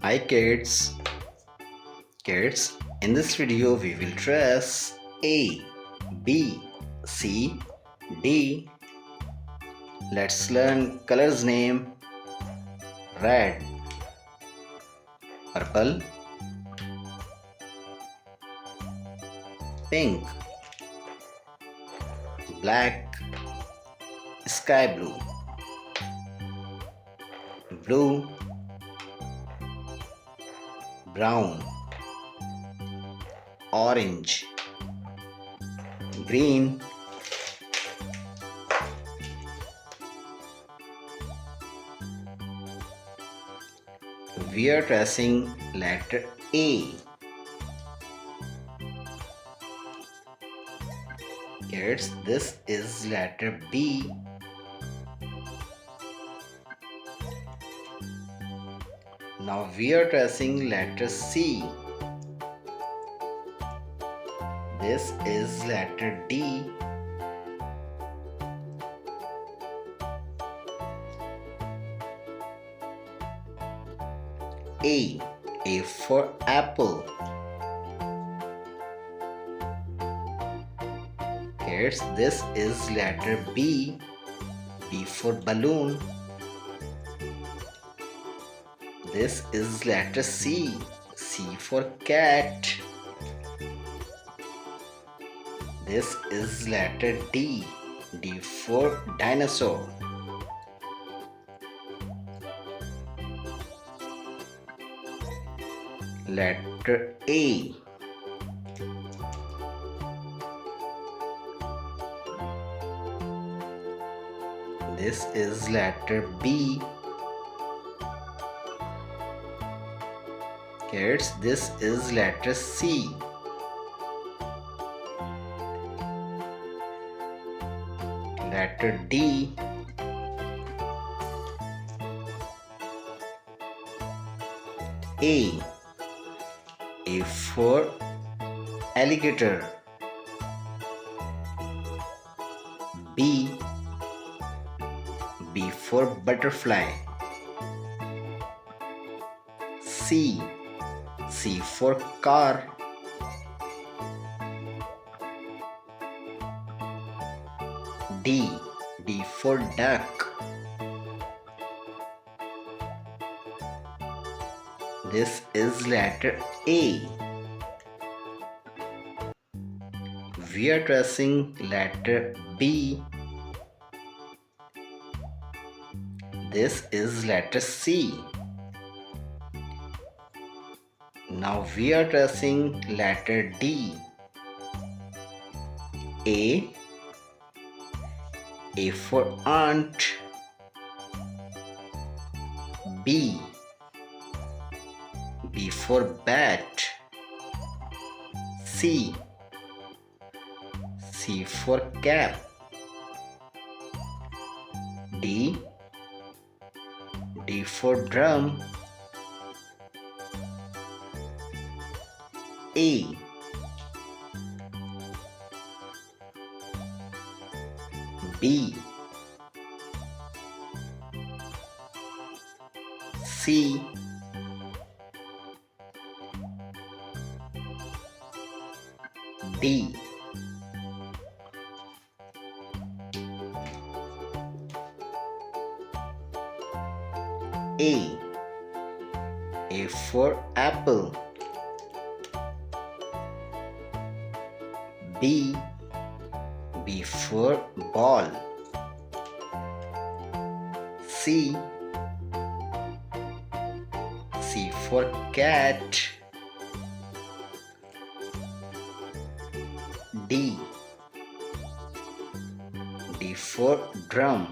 Hi kids. Kids, in this video we will trace A, B, C, D. Let's learn colors name: red, purple, pink, black, sky blue, blue, brown, orange, green, we are tracing letter A. Kids, this is letter B. Now we are tracing letter C. This is letter D. A for apple. Kids, this is letter B. B for balloon. This is letter C. C for cat. This is letter D. D for dinosaur. Letter A. This is letter B. Kids, this is letter C. Letter D. A for alligator. B for butterfly. C for car. D for duck. This is letter A. We are tracing letter B. This is letter C. Now we are tracing letter D. A for ant. B for bat. C for cap. D for drum. A B C D. A for apple. B for ball. C for cat. D for drum.